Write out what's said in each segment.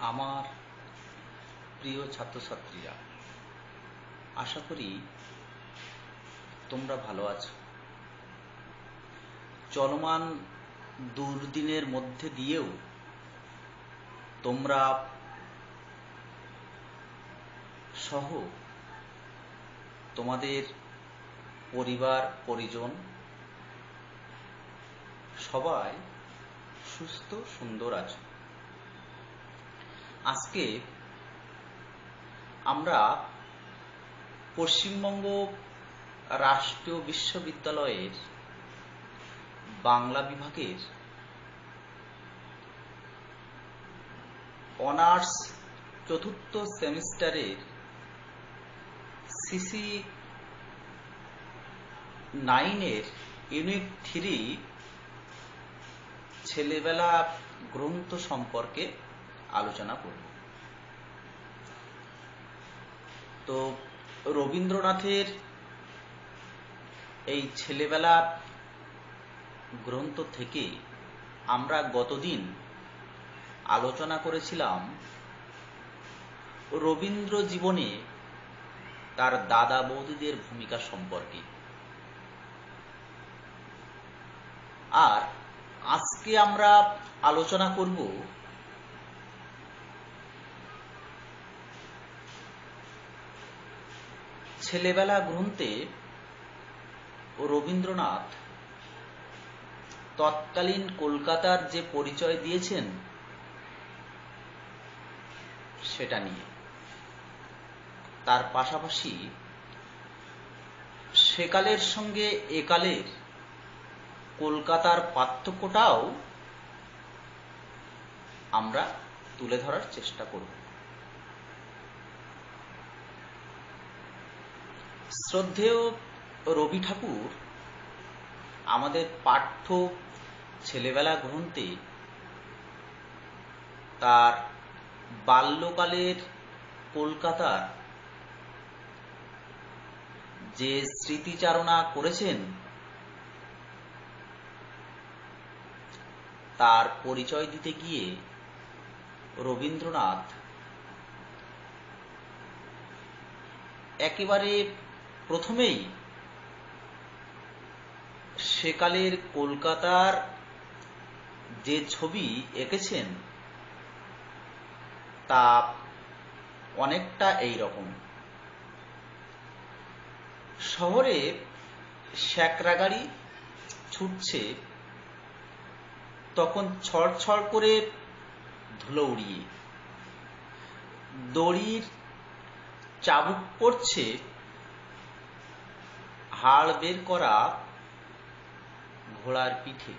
আমার প্রিয় ছাত্রছাত্রীরা, আশা করি তোমরা ভালো আছো। চলমান দুর্দিনের মধ্যে দিয়েও তোমরা সহ তোমাদের পরিবার পরিজন সবাই সুস্থ সুন্দর আছো। আজকে আমরা পশ্চিমবঙ্গ রাষ্ট্রীয় বিশ্ববিদ্যালয়ের বাংলা বিভাগের অনার্স চতুর্থ সেমিস্টারের সিসি 9-এর ইউনিট 3 ছেলেবেলা গ্রন্থ সম্পর্কে আলোচনা করব। তো রবীন্দ্রনাথের এই ছেলেবেলা গ্রন্থ থেকে আমরা গতদিন আলোচনা করেছিলাম রবীন্দ্র জীবনে তার দাদা বৌদিদের ভূমিকা সম্পর্কে। আর আজকে আমরা আলোচনা করব ছেলেবেলা গ্রন্থে রবীন্দ্রনাথ তৎকালীন কলকাতার যে পরিচয় দিয়েছেন সেটা নিয়ে। তার পাশাপাশি সেকালের সঙ্গে একালের কলকাতার পার্থক্যটাও আমরা তুলে ধরার চেষ্টা করব। শ্রদ্ধেয় রবি ঠাকুর আমাদের পাঠ্য ছেলেবেলা গ্রন্থে তার বাল্যকালের কলকাতার যে স্মৃতিচারণা করেছেন তার পরিচয় দিতে গিয়ে রবীন্দ্রনাথ একেবারে প্রথমেই সেকালের কলকাতার যে ছবি এঁকেছেন তা অনেকটা এই রকম। শহরে স্যাকরা গাড়ি ছুটছে, তখন ছড়ছড় করে ধুলো উড়িয়ে দড়ির চাবুক পড়ছে হাড় বের করা ঘোড়ার পিঠে।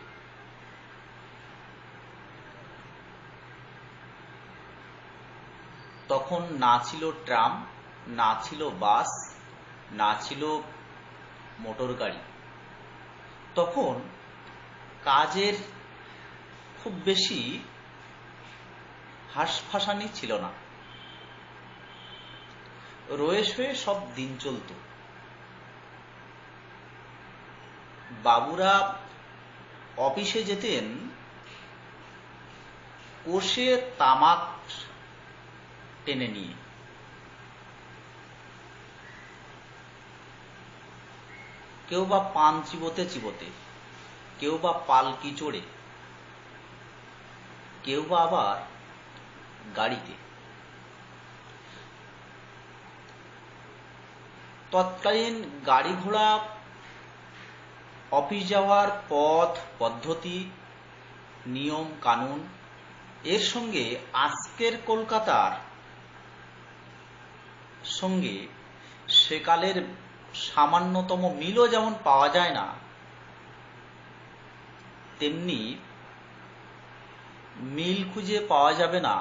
তখন না ছিল ট্রাম, না ছিল বাস, না ছিল মোটর গাড়ি। তখন কাজের খুব বেশি হাঁসফাঁসানি ছিল না, রয়ে শয়ে সব দিন চলত। বাবুরা অফিসে যেতেন কোষে তামাক টেনে নিয়ে। কেউ বা পান চিবোতে চিবোতে, কেউ বা পালকি চড়ে, কেউ বা আবার গাড়িতে। তৎকালীন গাড়ি ঘোড়া, অফিস যাওয়ার পথ পদ্ধতি, নিয়ম কানুন এর সঙ্গে আজকের কলকাতার সঙ্গে সেকালের সামান্যতম মিলও যেমন পাওয়া যায় না, তেমনি মিল খুঁজে পাওয়া যাবে না,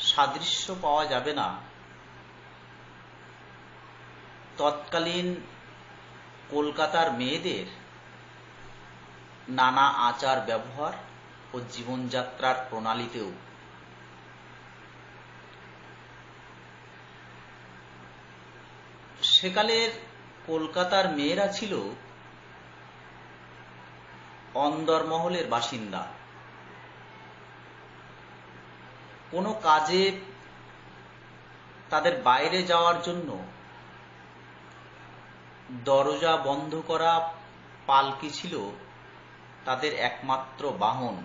সাদৃশ্য পাওয়া যাবে না তৎকালীন কলকাতার মেয়েদের নানা আচার ব্যবহার ও জীবনযাত্রার প্রণালীতেও। সেকালের কলকাতার মেয়েরা ছিল অন্দরমহলের বাসিন্দা, কোনো কাজে তাদের বাইরে যাওয়ার জন্য দরজা বন্ধ করা পালকি ছিল তাদের একমাত্র বাহন।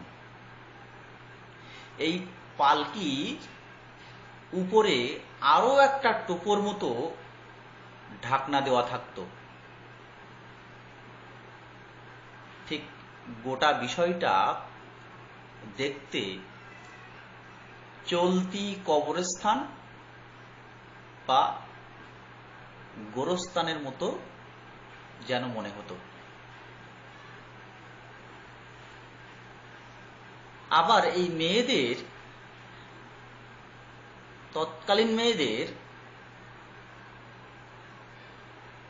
এই পালকি উপরে আরো একটা টোপর মতো ঢাকনা দেওয়া থাকতো। ঠিক গোটা বিষয়টা দেখতে চলতি কবরস্থান বা গোরস্থানের মতো যেন মনে হতো। আবার এই মেয়েদের, তৎকালীন মেয়েদের,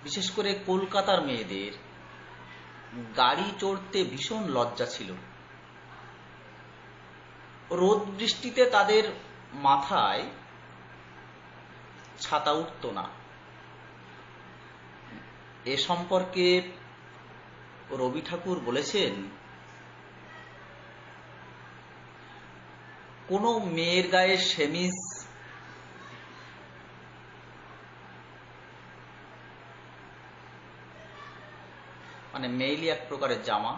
বিশেষ করে কলকাতার মেয়েদের গাড়ি চড়তে ভীষণ লজ্জা ছিল। রোদ বৃষ্টিতে তাদের মাথায় ছাতা উঠত না। এ সম্পর্কে রবি ঠাকুর বলেছেন, কোন মেয়ের গায়ে সেমিজ মানে মেইলি এক প্রকারের জামা,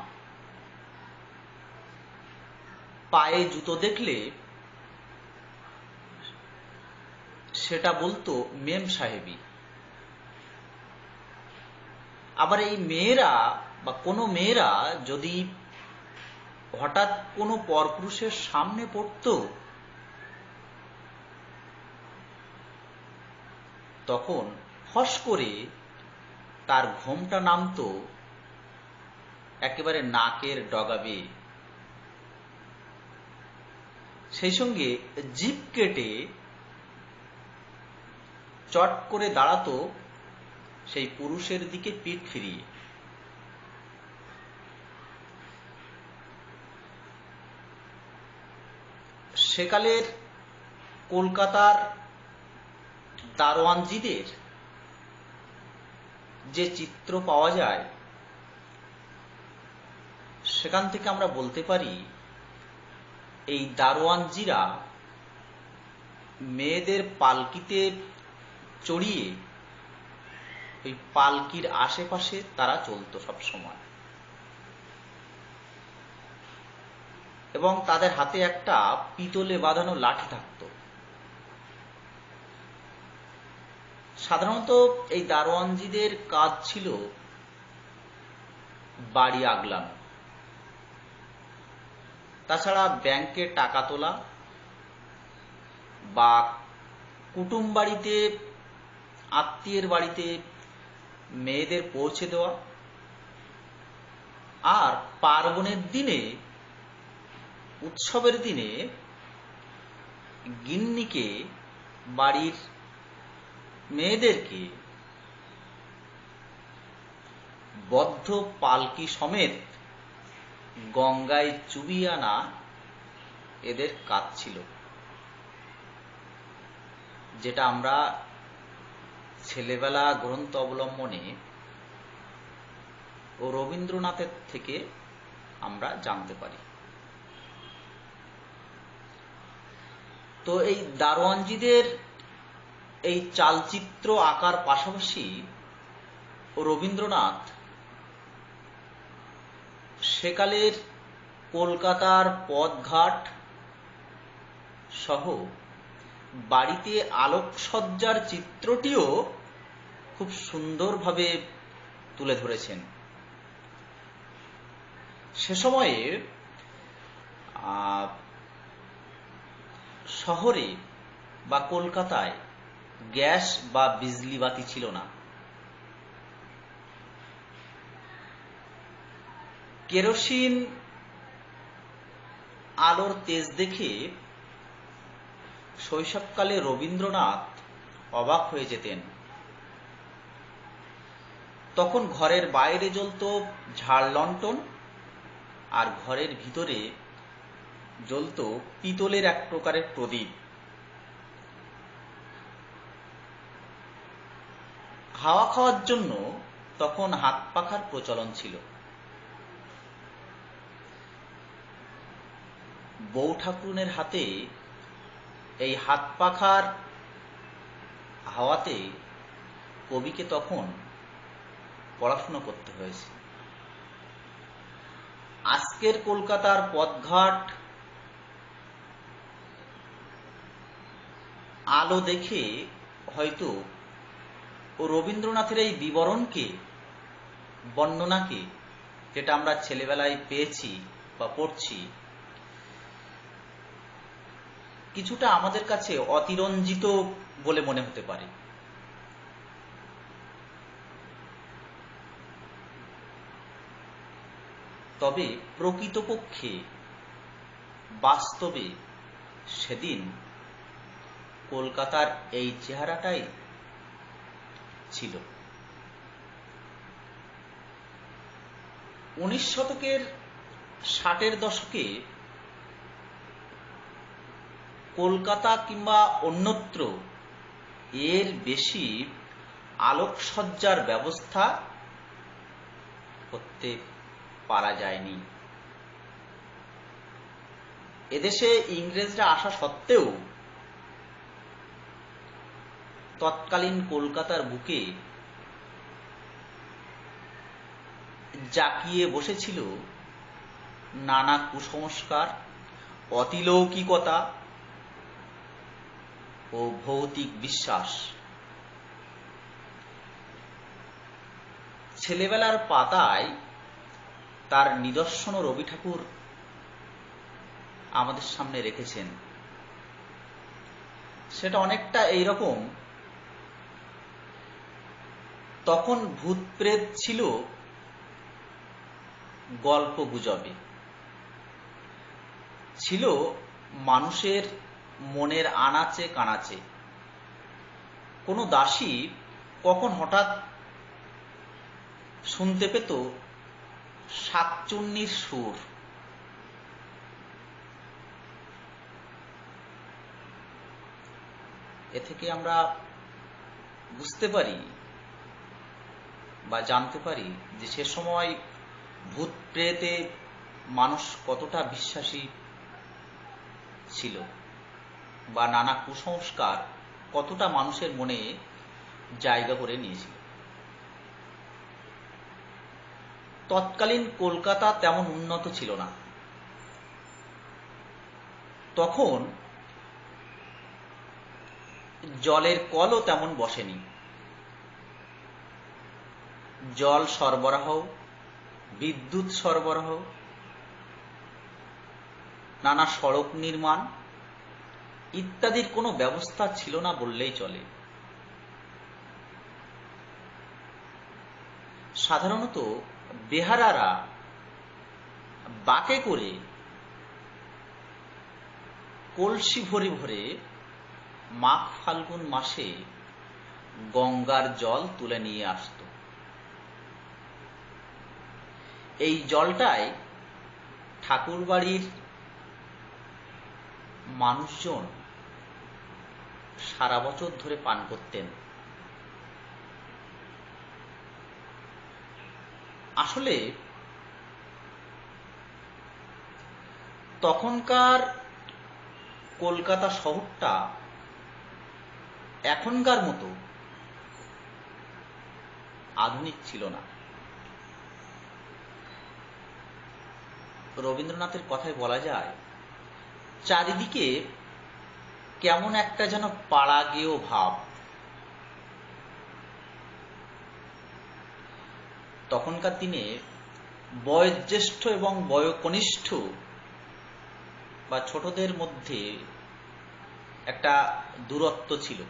পায়ে জুতো দেখলে সেটা বলতো মেম সাহেবী। আবার এই মেয়েরা বা কোনো মেয়েরা যদি হঠাৎ কোনো পরপুরুষের সামনে পড়ত, তখন ফস করে তার ঘোমটা নামতো একেবারে নাকের ডগা বেয়ে। সেই সঙ্গে জিভ কেটে চট করে দাঁড়াতো সেই পুরুষের দিকে পিঠ ফিরিয়ে। সেকালের কলকাতার দারোয়ানজিদের যে চিত্র পাওয়া যায়, সেখান থেকে আমরা বলতে পারি এই দারোয়ানজিরা মেয়েদের পালকিতে চড়িয়ে ওই পালকির আশেপাশে তারা চলত সব সময়, এবং তাদের হাতে একটা পিতলে বাঁধানো লাঠি থাকত। সাধারণত এই দারোয়ানজিদের কাজ ছিল বাড়ি আগলানো, তাছাড়া ব্যাংকে টাকা তোলা বা কুটুম বাড়িতে, আত্মীয়ের বাড়িতে মেয়েদের পৌঁছে দেওয়া, আর পার্বণের দিনে, উৎসবের দিনে গিন্নিকে, বাড়ির মেয়েদেরকে বদ্ধ পালকি সমেত গঙ্গায় চুবিয়ে আনা এদের কাজ ছিল, যেটা আমরা ছেলেবেলা গ্রন্থ অবলম্বনে ও রবীন্দ্রনাথের থেকে আমরা জানতে পারি। তো এই দারোয়ানজিদের এই চালচিত্র আঁকার পাশাপাশি রবীন্দ্রনাথ সেকালের কলকাতার পথঘাট সহ বাড়িতে আলোকসজ্জার চিত্রটিও খুব সুন্দরভাবে তুলে ধরেছেন। সে সময়ে শহরে বা কলকাতায় গ্যাস বা বিজলি বাতি ছিল না। কেরোসিন আলোর তেজ দেখে শৈশবকালে রবীন্দ্রনাথ অবাক হয়ে যেতেন। তখন ঘরের বাইরে জ্বলত ঝাড় লণ্ঠন, আর ঘরের ভিতরে জ্বলত পিতলের এক প্রকারের প্রদীপ। হাওয়া খাওয়ার জন্য তখন হাত পাখার প্রচলন ছিল। বউ ঠাকুরনের হাতে এই হাত পাখার হাওয়াতে কবিকে তখন পড়াশোনা করতে হয়েছে। আজকের কলকাতার পথঘাট আলো দেখে হয়তো রবীন্দ্রনাথের এই বিবরণকে, বর্ণনাকে, যেটা আমরা ছেলেবেলায় পেয়েছি বা পড়ছি, কিছুটা আমাদের কাছে অতিরঞ্জিত বলে মনে হতে পারে। তবে প্রকৃতপক্ষে বাস্তবে সেদিন কলকাতার এই চেহারাটাই ছিল। 19 শতকের 60-এর দশকে কলকাতা কিংবা অন্যত্র এর বেশি আলোকসজ্জার ব্যবস্থা করতে পারা যায়নি। এদেশে ইংরেজরা আসা সত্ত্বেও তৎকালীন কলকাতার বুকে জাঁকিয়ে বসেছিল নানা কুসংস্কার, অতিলৌকিকতা ও ভৌতিক বিশ্বাস। ছেলেবেলার পাতায় তার নিদর্শন রবি ঠাকুর আমাদের সামনে রেখেছেন। সেটা অনেকটা এইরকম, তখন ভূত প্রেত ছিল গল্প গুজবে, ছিল মানুষের মনের আনাচে কানাচে। কোনো দাসী কখন হঠাৎ শুনতে পেত শাকচুন্নির সুর। এ থেকে আমরা বুঝতে পারি বা জানতে পারি যে সে সময় ভূত প্রেতে মানুষ কতটা বিশ্বাসী ছিল বা নানা কুসংস্কার কতটা মানুষের মনে জায়গা করে নিয়েছিল। তৎকালীন কলকাতা তেমন উন্নত ছিল না। তখন জলের কলও তেমন বসেনি। জল সরবরাহ, বিদ্যুৎ সরবরাহ, নানা সড়ক নির্মাণ ইত্যাদির কোনো ব্যবস্থা ছিল না বললেই চলে। সাধারণত বেহারারা বাঁকে করে কলসি ভরে ভরে মাঘ ফাল্গুন মাসে গঙ্গার জল তুলে নিয়ে আসত। এই জলটাই ঠাকুরবাড়ির মানুষজন সারা বছর ধরে পান করতেন। আসলে তখনকার কলকাতা শহরটা এখনকার মতো আধুনিক ছিল না। রবীন্দ্রনাথের কথায় বলা যায়, চারিদিকে কেমন একটা যেন পাড়াগেয় ভাব। তখনকার দিনে বয়োজ্যেষ্ঠ এবং বয়োকনিষ্ঠ বা ছোটদের মধ্যে একটা দূরত্ব ছিল।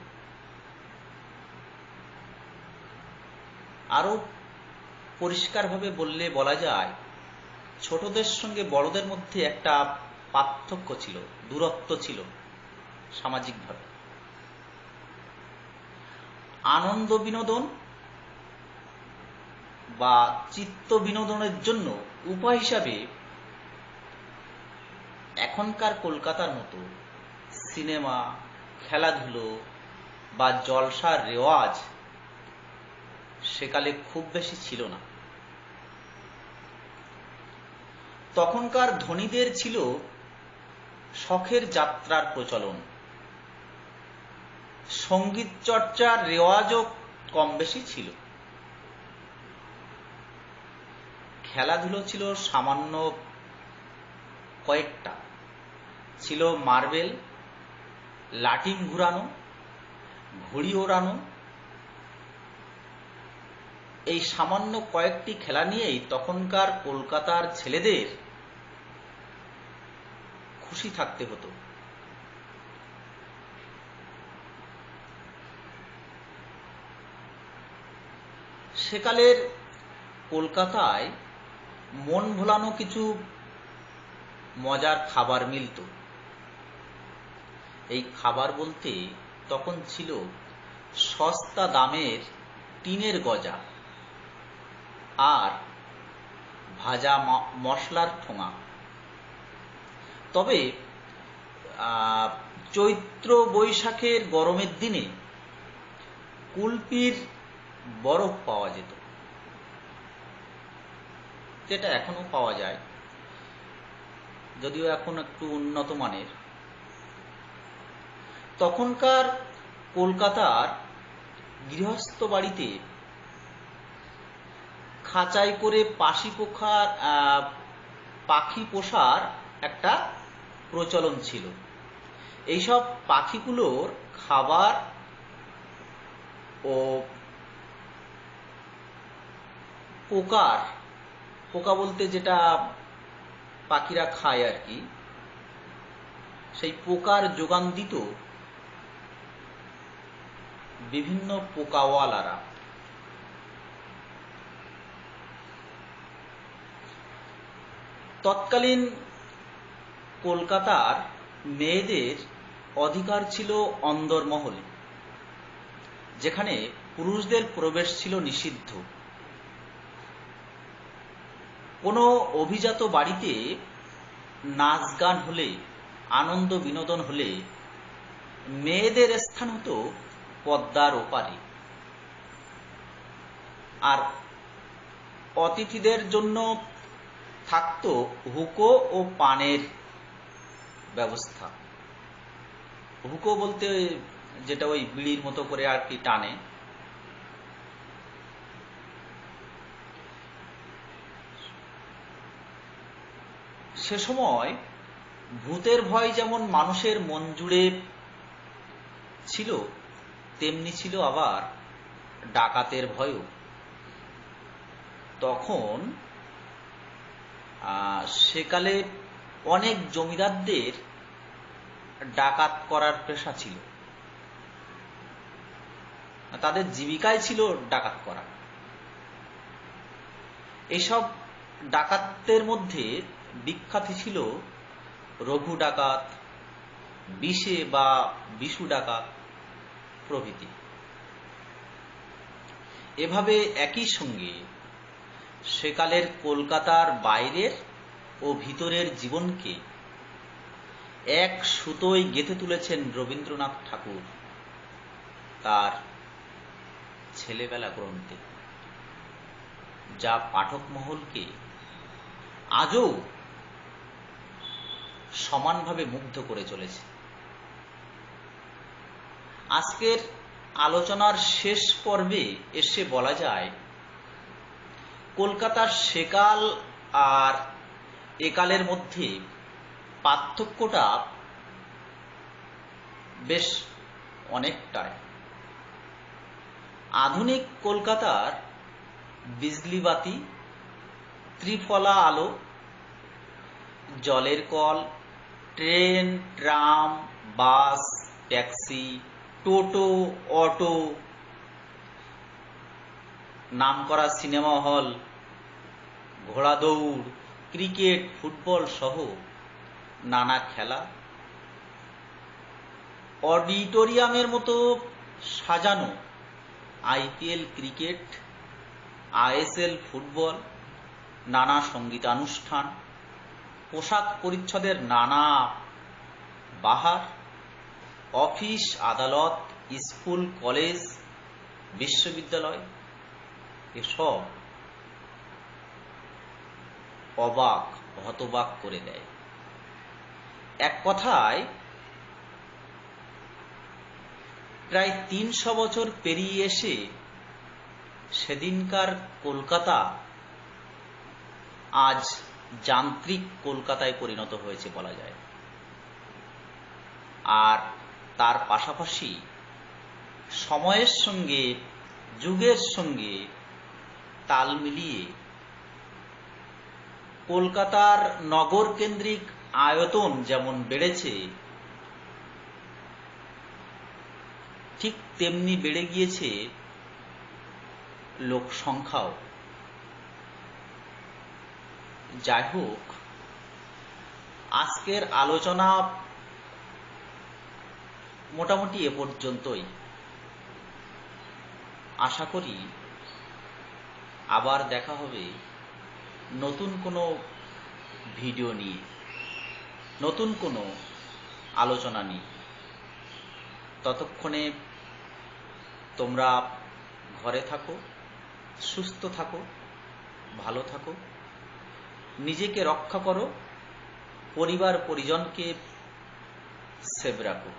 আরো পরিষ্কারভাবে বললে বলা যায়, ছোটদের সঙ্গে বড়দের মধ্যে একটা পার্থক্য ছিল, দূরত্ব ছিল সামাজিকভাবে। আনন্দ বিনোদন বা চিত্ত বিনোদনের জন্য উপায় হিসাবে এখনকার কলকাতার মতো সিনেমা, খেলাধুলো বা জলসার রেওয়াজ সেকালে খুব বেশি ছিল না। তখনকার ধনীদের ছিল শখের যাত্রার প্রচলন। সঙ্গীত চর্চার রেওয়াজও কম বেশি ছিল। খেলাধুলো ছিল সামান্য কয়েকটা। ছিল মার্বেল, লাটিম ঘুরানো, ঘুড়ি ওড়ানো। এই সামান্য কয়েকটি খেলা নিয়েই তখনকার কলকাতার ছেলেদের খুশি থাকতে হতো। সেকালের কলকাতায় মন ভোলানো কিছু মজার খাবার মিলত। এই খাবার বলতে তখন ছিল সস্তা দামের টিনের গজা আর ভাজা মশলার ঠোঙা। তবে চৈত্র বৈশাখের গরমের দিনে কুলপির বরফ পাওয়া যেত, যেটা এখনো পাওয়া যায়, যদিও এখন একটু উন্নত মানের। তখনকার কলকাতার গৃহস্থ বাড়িতে খাঁচাই করে পাখি পোষার একটা প্রচলন ছিল। এইসব পাখিগুলোর খাবার ও পোকা বলতে যেটা পাখিরা খায় আর কি, সেই পোকার যোগান দিত বিভিন্ন পোকাওয়ালারা। তৎকালীন কলকাতার মেয়েদের অধিকার ছিল অন্দরমহলে, যেখানে পুরুষদের প্রবেশ ছিল নিষিদ্ধ। কোনো অভিজাত বাড়িতে নাচ গান হলে, আনন্দ বিনোদন হলে মেয়েদের স্থান হতো পদ্মার ওপারে, আর অতিথিদের জন্য থাকতো হুকো ও পানের ব্যবস্থা। হুকো বলতে যেটা ওই বিড়ির মতো করে আর কি টানে। সে সময় ভূতের ভয় যেমন মানুষের মন জুড়ে ছিল, তেমনি ছিল আবার ডাকাতের ভয়ও। তখন সেকালে অনেক জমিদারদের ডাকাত করার পেশা ছিল, তাদের জীবিকাই ছিল ডাকাত করা। এসব ডাকাতদের মধ্যে বিখ্যাত ছিল রঘু ডাকাত, বিশে বা বিশু ডাকাত প্রভৃতি। এভাবে একই সঙ্গে সেকালের কলকাতার বাইরের ও ভিতরের জীবনকে এক সুতোয় গেঁথে তুলেছেন রবীন্দ্রনাথ ঠাকুর তার ছেলেবেলা গ্রন্থে, যা পাঠক মহলকে আজও সমানভাবে মুগ্ধ করে চলেছে। আজকের আলোচনার শেষ পর্বে এসে বলা যায়, কলকাতার সেকাল আর একালের মধ্যে পার্থক্যটা বেশ অনেকটাই। আধুনিক কলকাতার বিজলি বাতি, ত্রিফলা আলো, জলের কল, ট্রেন, ট্রাম, বাস, ট্যাক্সি, টোটো, অটো, নামকরা সিনেমা হল, ঘোড়া দৌড়, ক্রিকেট, ফুটবল সহ নানা খেলা, অডিটোরিয়ামের মতো সাজানো আইপিএল ক্রিকেট, আইএসএল ফুটবল, নানা সঙ্গীতানুষ্ঠান, পোশাক পরিচ্ছদের নানা বাহার, অফিস আদালত, স্কুল কলেজ, বিশ্ববিদ্যালয়, এসব অবাক হতবাক করে দেয়। এক কথায় প্রায় ৩০০ বছর পেরিয়ে এসে সেদিনকার কলকাতা আজ যান্ত্রিক কলকাতায় পরিণত হয়েছে বলা যায়। আর তার পাশাপাশি সময়ের সঙ্গে, যুগের সঙ্গে তাল মিলিয়ে কলকাতার নগর কেন্দ্রিক আয়তন যেমন বেড়েছে, ঠিক তেমনি বেড়ে গিয়েছে লোক সংখ্যাও। যাই হোক, আজকের আলোচনা মোটামুটি এ পর্যন্তই। আশা করি আবার দেখা হবে নতুন কোনো ভিডিও নিয়ে, নতুন কোনো আলোচনা নিয়ে। ততক্ষণে তোমরা ঘরে থাকো, সুস্থ থাকো, ভালো থাকো, নিজেকে রক্ষা করো, পরিবার পরিজনকে সেভ রাখো।